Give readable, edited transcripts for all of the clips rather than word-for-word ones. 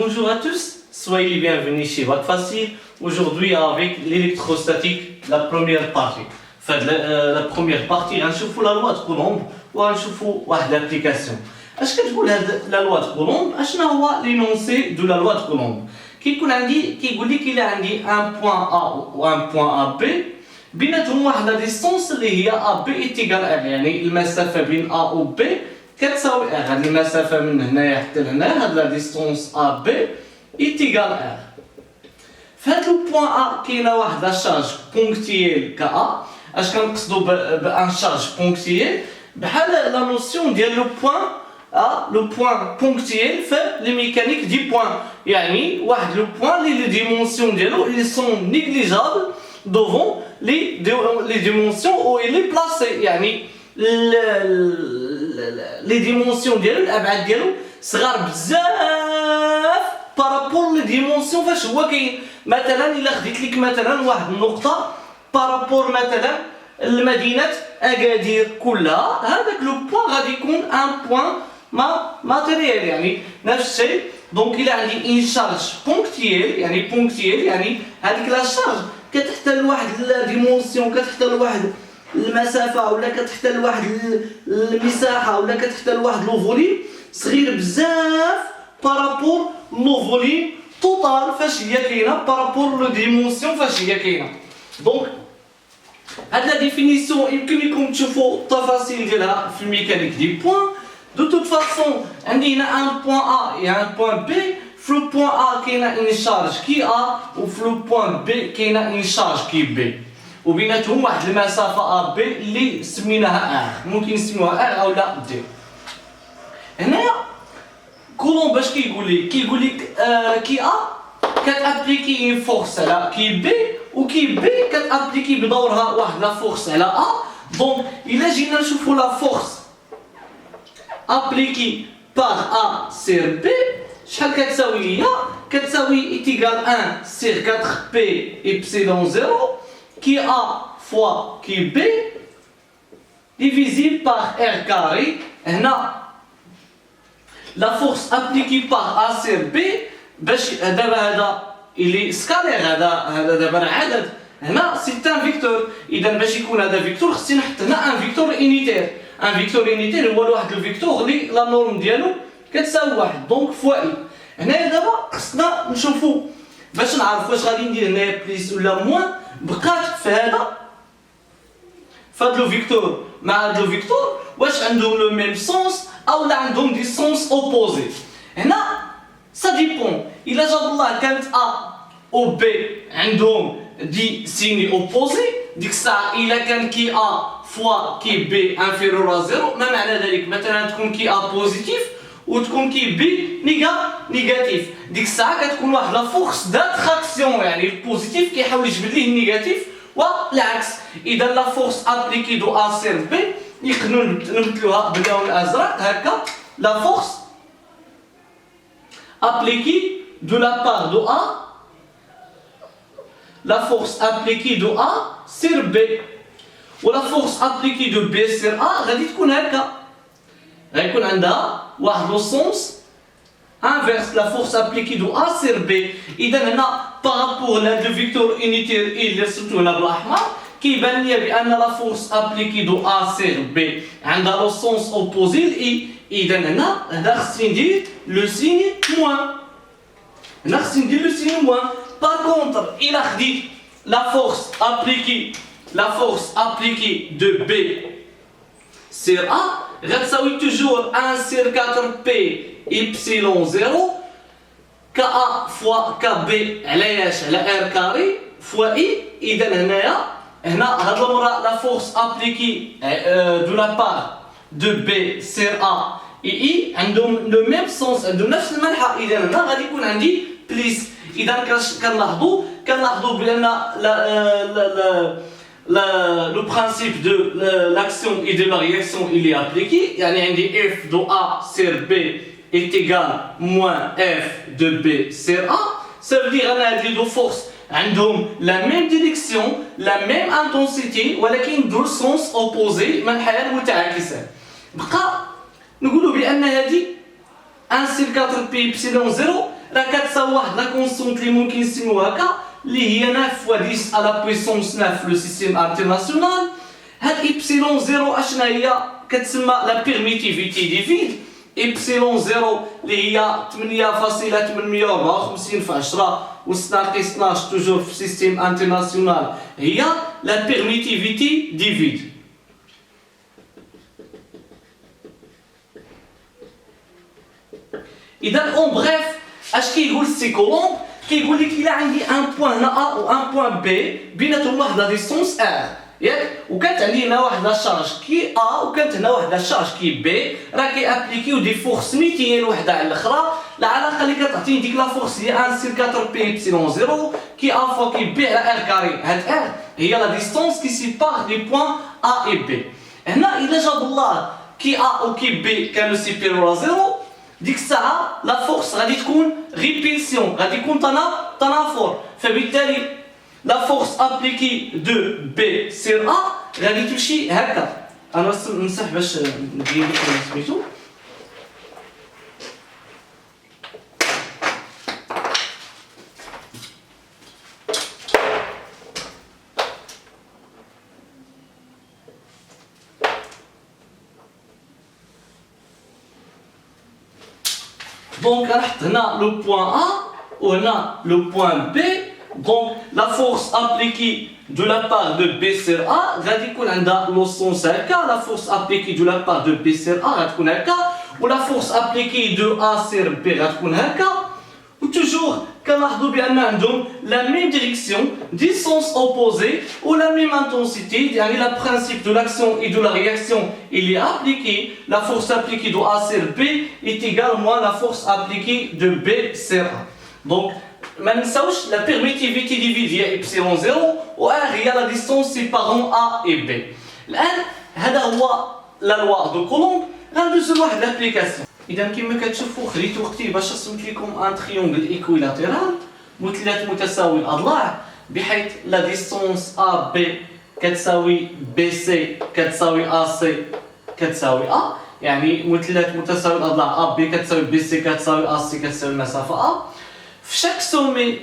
Bonjour à tous, soyez les bienvenus chez Bac Facile. Aujourd'hui avec l'électrostatique, la première partie. La première partie, غنشوفوا la loi de Coulomb وغنشوفوا واحد l'application. اش كتقول هاد la loi de Coulomb؟ اشنا هو l'énoncé de la loi de Coulomb؟ كيكون عندي كيقول لك الا عندي un point A و un point AB بيناتهم واحد لا ديستونس اللي هي AB اتيكال R، يعني المسافه بين A و B كتساوي R. هاد المسافه من هنايا حتى لهنا، هاد لا ديستونس AB اتيكال R. فهاد لو بوين A كاينه واحد لا شارج بونكتييل ك A. اش كنقصدوا بان شارج بونكتييل؟ بحال لا نوسيون ديال لو بوين A، لو بوين بونكتييل في لي ميكانيك دي بوين، يعني واحد لو بوين لي ديمونسيون ديالو ils sont négligeables devant les dimensions où il est placé، يعني لي ديمونسيون ديالو الابعاد ديالو صغار بزاف بارابور لي ديمونسيون فاش هو كاين. مثلا الا خديت لك مثلا واحد النقطه بارابور مثلا المدينه اكادير كلها، هذاك لو بوين غادي يكون ان بوين ماتيريال، يعني نفس الشيء. دونك الا عندي ان شارج بونكتييل، يعني هذيك لا شارج كتحتل واحد لا ديمونسيون، كتحتل واحد المسافه، ولا كتحتل واحد المساحه، ولا كتحتل واحد لو فوليم صغير بزاف بارابور لو فوليم توتال فاش هي كاينه، بارابور لو ديمونسيون فاش هي كاينه. دونك هاد لا ديفينيسيون يمكن لكم تشوفوا التفاصيل ديالها في الميكانيك دي بوين. دو توت فاسون عندي هنا ان بوين A et un point B. في لو بوين A كاينه ان شارج كي A، وفي لو بوين B كاينه ان شارج كي B، وبيناتهم واحد المسافه AB اللي سميناها R، ممكن نسميوها R او لا D. هنايا كولوم باش كيقول لك كي A كتابليكي اون فورس على كي B، وكي B كتابليكي بدورها واحد لا فورس على A. دونك الا جينا نشوفوا لا فورس appliquée par A sur B شحال كتساوي؟ هي كتساوي اتيكال 1 sur 4 P epsilon 0 qui A fois qui B divisé par R carré. هنا la force appliquée par A sur B باش دابا هذا اللي سكالير، هذا دابا عدد، هنا سي ان فيكتور. اذا باش يكون هذا فيكتور خصني نحط هنا ان فيكتور انيتير. ان فيكتور انيتير هو واحد الفيكتور اللي لا نورم ديالو كتساوي واحد، دونك فوا اي. هنايا دابا خصنا نشوفوا باش نعرف واش غادي ندير هنايا بليس ولا موان. بقات في هذا فهاد لو فيكتور مع هاد لو فيكتور واش عندهم لو ميم سونس او لا عندهم دي سونس اوبوزي. هنا سا ديبون، الا جاب الله كانت A و B عندهم دي سيني اوبوزي، ديك الساعه الا كان كي A فوا كي B انفيرور ا زيرو، ما معنى ذلك؟ مثلا تكون كي A بوزيتيف وتكون كي B نيجاتيف، ديك الساعه كتكون واحد لا فورس داتراكسيون، يعني البوزيتيف كيحاول يجبد ليه النيجاتيف والعكس. اذا لا فورس ابليكي دو A سير B يقدروا نبدلوها باللون الازرق هكا، لا فورس appliquée de la part de A, la force appliquée de A sur B، و la force appliquée de B sur A غادي تكون هكا، غيكون عندها واحد لو سونس انفيرس لا فورس appliquée de A sur B. اذا هنا بارابور لهاد لو فيكتور انيتير اي اللي رسمتو هنا بالاحمر كيبان ليا بان لا فورس appliquée de A sur B عندها لو سونس اوبوزي لاي. اذا هنا خصني ندير لو سيني موان، هنا خصني ندير لو سيني موان. باغ كونطر الا خديت لا فورس ابليكي دو بي سير ا غتساوي توجور 1 سير 4 بي ايبسيلون 0 ك ا فوا ك بي على ار كاري فوا اي. اذا هنا هاد المره لا فورس ابليكي دو لا بار دو بي سير ا اي عندهم لو ميم سونس، عندهم نفس المنحى. اذا هنا غادي يكون عندي بليس. اذا كنلاحظوا بان le principe de l'action et de la réaction il est appliqué، يعني عندي F de A sur B est égal moins F de B sur A. Ça veut dire أن هاد les deux forces عندهم la même direction, la même intensité، ولكن دو sens opposé، منحيان متعاكسان. بقى نقولوا بأن هذه 1 sur 4 بي إبسيلون 0 راه كتساوي واحد لا كونستونت اللي ممكن نسميوها هكا اللي هي 9 فوا 10 على بويسونس 9 في لو سيستيم انترناسيونال. هاد إبسيلون زيرو اشنا هي كتسمى لا بيرميتيفيتي ديفيد إبسيلون زيرو اللي هي 8.854 في 10 أس ناقص 12 توجور في سيستيم انترناسيونال هي لا بيرميتيفيتي ديفيد. إذا اون بغيف اش كيقول سي كولومب؟ كيقول لك إلا عندي ان بوان هنا ا و ان بوان بي بيناتهم واحد لا ديستونس ار ياك، وكانت عندي هنا واحد لا شارج كي ا وكانت هنا واحد لا شارج كي بي، راه كيابليكيو دي فورس سميتيين وحده على الاخرى. العلاقه اللي كتعطيني ديك لا فورس هي 1 سير 4 بي إبسيلون زيرو كي ا فوا كي بي على ار كاري. هاد ار هي لا ديستونس كي سيبار لي بوان ا اي بي. هنا إلا جاب الله كي ا و كي بي كانوا سيبيرو زيرو، ديك الساعه لا فورس غادي تكون ريبيلسيون، غادي يكون تنافر، فبالتالي لا فورس ابليكي دو بي سير ا غادي تمشي هكا. انا نمسح باش نجيب لكم سميتو. Donc, on a le point A, on a le point B. Donc, la force appliquée de la part de B sur A, le sens la force appliquée de la part de B sur A, ou la force appliquée de A sur B, ou toujours, la même direction, des sens opposés, ou la même intensité, le principe de l'action et de la réaction, il est appliqué, la force appliquée de A sur B est également la force appliquée de B sur A. Donc, ما نساوش لا بيرميتيفيتي ديفيد هي إبسيلون زيرو و ار هي لا ديستونس سيبارون ا اي بي. الان هذا هو لا لوا دو كولومب. غندوزو لواحد لابليكاسيون. اذا كما كتشوفوا خديت وقتي باش رسمت لكم ان تريونغل ايكويلاتيرال مثلث متساوي الاضلاع بحيث لا ديستونس ا بي كتساوي بي سي كتساوي ا سي كتساوي ا، يعني مثلث متساوي الاضلاع ا بي كتساوي بي سي كتساوي ا سي كتساوي المسافه ا. في شاك سومي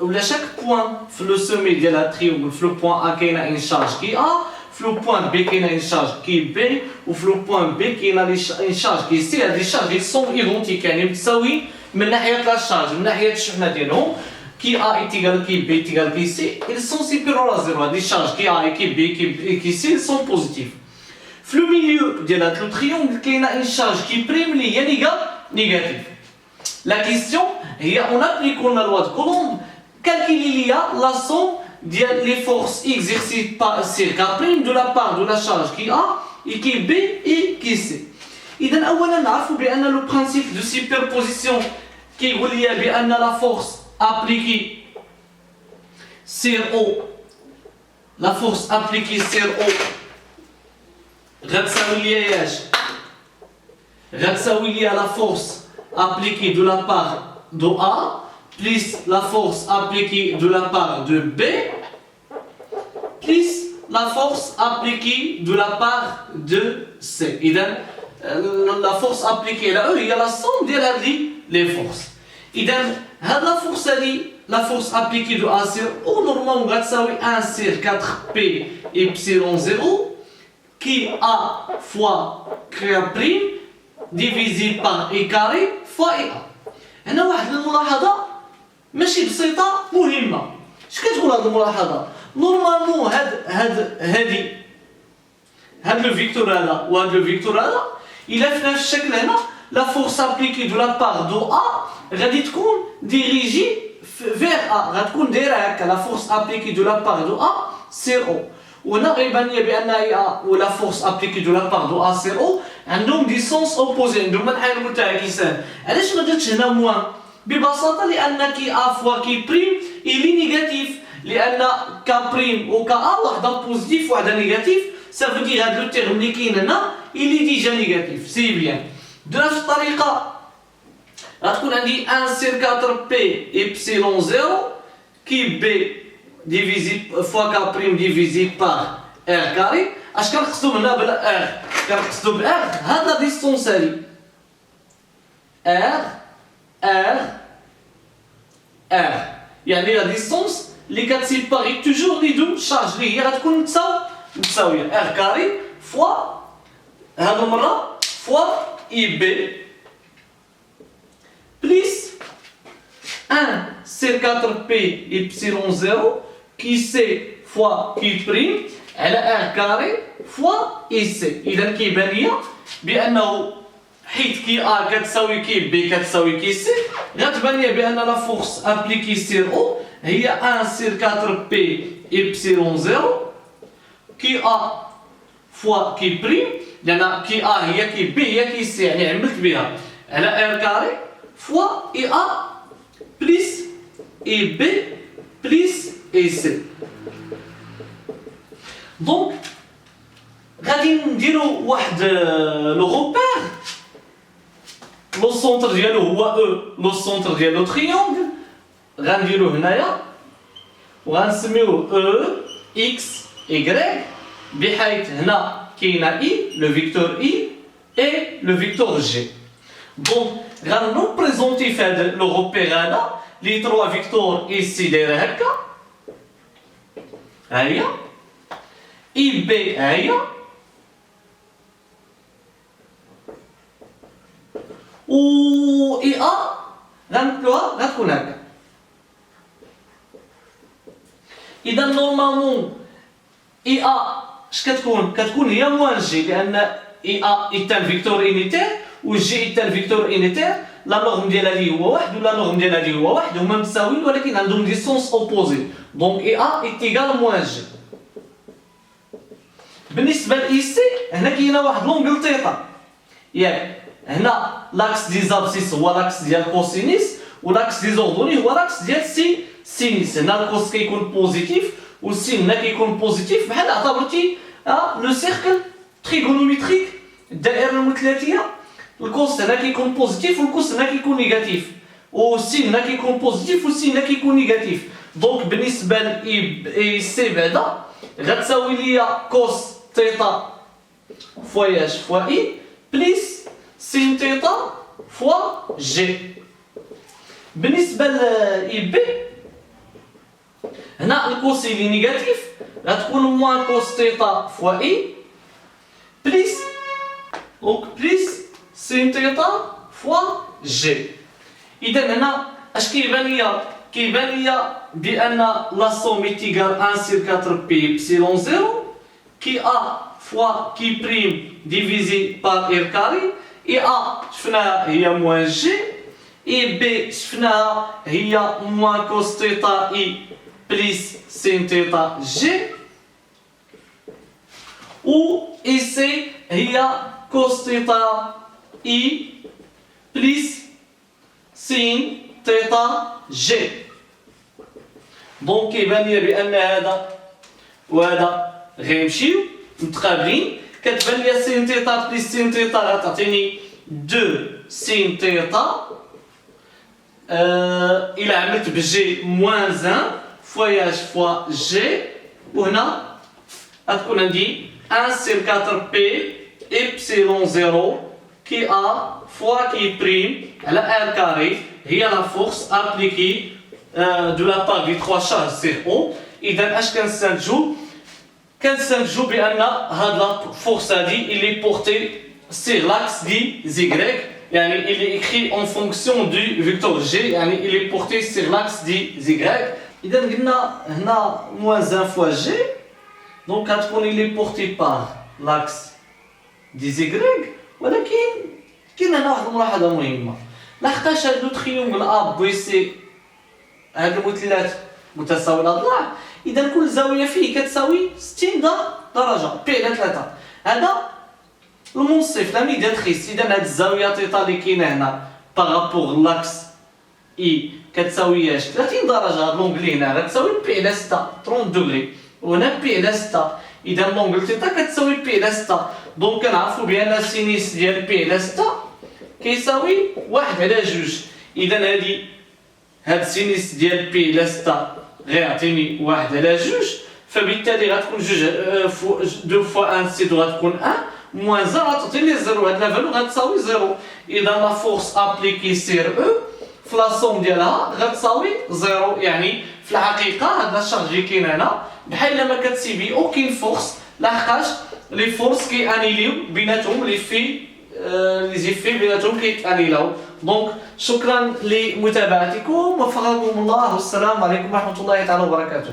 ولا شاك بوان في لو سومي ديال هاد التريونغل في لو بوان ا كاينه ان شارج كي ا، في لو بوان بي كاينه ان شارج كي بي، وفي لو بوان بي كاينه ان شارج كي سي. هاد لي شارج سون ايدونتيك يعني متساويين من ناحيه لا شارج من ناحيه الشحنه ديالهم. كي ا ايتيغال كي بي ايتيغال كي سي ils sont supérieurs à zéro. هاد لي شارج كي ا كي بي كي سي sont بوزيتيف. في لو ميليو ديال هاد لو تريونغل كاينه ان شارج كي بريم اللي هي نيجاتيف. La question est on applique la loi de Coulomb, calculer la somme des forces exercées par K' de la part de la charge qui A et qui B et qui C. إذا أولا نعرفوا بأن le principe de superposition كيقول لي بأن la force appliquée sur O, la force appliquée sur O غتساوي لي اش؟ غتساوي لي la force appliquée de la part de A plus la force appliquée de la part de B plus la force appliquée de la part de C. إذا la force appliquée là هي la somme ديال هاد les forces. إذا هاد la force هادي la force appliquée de A sur O normalement غتساوي 1 sur 4 P إبسيلون زيرو qui A fois K prime divisé par I carré fois I A. هنا واحد الملاحظة ماشي بسيطة مهمة. اش كتقول هاد الملاحظة؟ نورمالمون هاد لو فيكتور هذا وهاد لو فيكتور هذا إلا في نفس الشكل هنا لا فورس ابليكي دو لا بار دو A غادي تكون ديريجي فيغ A، غتكون دايرة هكا لا فورس ابليكي دو لا بار دو A سير O. وهنا غيبان لي بان اي ا ولا فورس ابليكي دو لا بار دو ا سي او عندهم دي سونس اوبوزي، عندهم منحين متعاكسان. علاش ما درتش هنا موان؟ ببساطه لان كي ا فوا كي بريم الي نيجاتيف، لان كا بريم و كا ا وحده بوزيتيف وحده نيجاتيف، سافو دير هاد لو تيرم اللي كاين هنا الي ديجا نيجاتيف. سي بيان دو نفس الطريقه غتكون عندي 1 سير 4 بي إبسيلون زيرو كي بي divisé fois K prime divisé par R carré. اش كنقصدو هنا بلا R؟ كنقصدو ب R هاد لا ديستونس هادي R R. يعني لا ديستونس اللي كتسيباري توجور لي دو شارج اللي هي غتكون متساويه R كاري فوا هاد المره فوا اي بي بليس 1 سير 4 بي إبسيلون 0 كي سي فوا كي بريم على R كاري فوا اي سي. إذا كيبان ليا بأنه حيت كي A كتساوي كي بي كتساوي كي سي غتبان ليا بأن لا فورس أبليكي سير أو هي 1 سير 4 بي إبسيلون 0 كي A فوا كي بريم لأن كي A هي كي بي هي كي سي يعني عملت بها على R كاري فوا اي A بليس اي بي بليس اي سي. دونك غادي نديرو واحد لو روبير لو سونتر ديالو هو او لو سونتر ديالو تريونغل غنديرو هنايا وغنسميوه او اكس ايغريك بحيث هنا كاينه اي لو فيكتور اي اي لو فيكتور جي. دونك غنبريزونتي في هذا لو روبير هذا لي 3 فيكتور اي سي دايره هكا ها هي اي بي ها هي و اي ا غنمثلوها غتكون هكا. اذا نورمالمون اي ا اش كتكون هي موان جي لان اي ا ايتان فيكتور انيتير و جي ايتان فيكتور انيتير لا نورم ديالها لي هو واحد ولا نورم ديالها لي هو واحد هما متساويين ولكن عندهم ديستونس اوبوزي. دونك اي ا ايتيغال موان جي. بالنسبه لاي سي هنا كاينه واحد لونغل تيتا ياك هنا لاكس دي زابسيس هو لاكس ديال كوسينيس ولاكس دي زوردوني هو لاكس ديال سينيس. هنا الكوس كيكون بوزيتيف والسين هنا كيكون بوزيتيف بحال اعتبرتي لو سيركل تريغونوميتريك الدائره المثلثيه الكوس هنا كيكون بوزيتيف والكوس هنا كيكون نيجاتيف والسين هنا كيكون بوزيتيف والسين هنا كيكون نيجاتيف. دونك بالنسبه لاي سي بعدا غتساوي ليا كوس تيتا فواياج فوا اي بليس سين تيتا فوا جي. بالنسبه لاي بي هنا الكوسي لي نيجاتيف غتكون موان كوس تيتا فوا اي بليس دونك بليس سين تيتا فوا جي. اذا هنا اش كيبان ليا بان لا سوم ايتيغال 1 سير 4 بي إبسيلون 0 كي ا فوا كي بريم ديفيزي بار ار كاري. اي ا شفناها هي موان جي اي بي شفناها هي موان كوس تيتا اي بليس سين تيتا جي و اي سي هي كوس تيتا اي بليس سين تيتا جي. دونك كيبان ليا بان هذا وهذا غيمشيو متقابلين. كتبان ليا سين تيتا بليس سين تيتا غتعطيني 2 سين تيتا الى عملت بجي موان 1 فواياج فوا جي وهنا غتكون عندي 1 سير 4 بي إبسيلون 0 كي ا فوا كي بريم على ار كاري هي لا فورس ابليكي دو لا بار دي 3 شارج سير او. اذا اش كنستنتجو بان هاد لا فورس هادي اللي بورتي سير لاكس دي زيغريك يعني اللي écrit en fonction du vecteur G يعني اللي بورتي سير لاكس دي زيغريك. اذا قلنا هنا موان 1 فوا جي دونك غتكون اللي بورتي بار لاكس دي زيغريك. ولكن كاين هنا واحد الملاحظه مهمه لحقاش هاد لو تريونغل ا بي سي هاد المثلث متساوي الاضلاع اذا كل زاويه فيه كتساوي 60 درجه بي على 3. هذا المنصف لا ميدياتريس. اذا هاد الزاويه تيتا اللي كاينه هنا بارابور لاكس اي كتساوي 30 درجه. هاد لونغلي هنا غتساوي بي على 6 30 دوغري وهنا بي على 6. اذا لونغل تيتا كتساوي بي على 6. دونك كنعرفوا بان السينيس ديال بي على 6 كيساوي 1 على 2. اذا هاد السينيس ديال بي على 6 غيعطيني 1 على 2 فبالتالي غتكون 2 فوا 1 سي غتكون 1 موان 0 غتعطيني 0. هاد لا فالو غتساوي 0. اذا لا فورس ابليكي سير او في لاصوم ديالها غتساوي زيرو. يعني في الحقيقه هذا الشارج اللي كاين هنا بحال ما كتسيبي اوكين فورس، لحقاش لي فورس كيانيليو بيناتهم، لي زيفي بيناتهم كيتانيلاو. دونك شكرا لمتابعتكم، وفقكم الله، والسلام عليكم ورحمه الله تعالى وبركاته.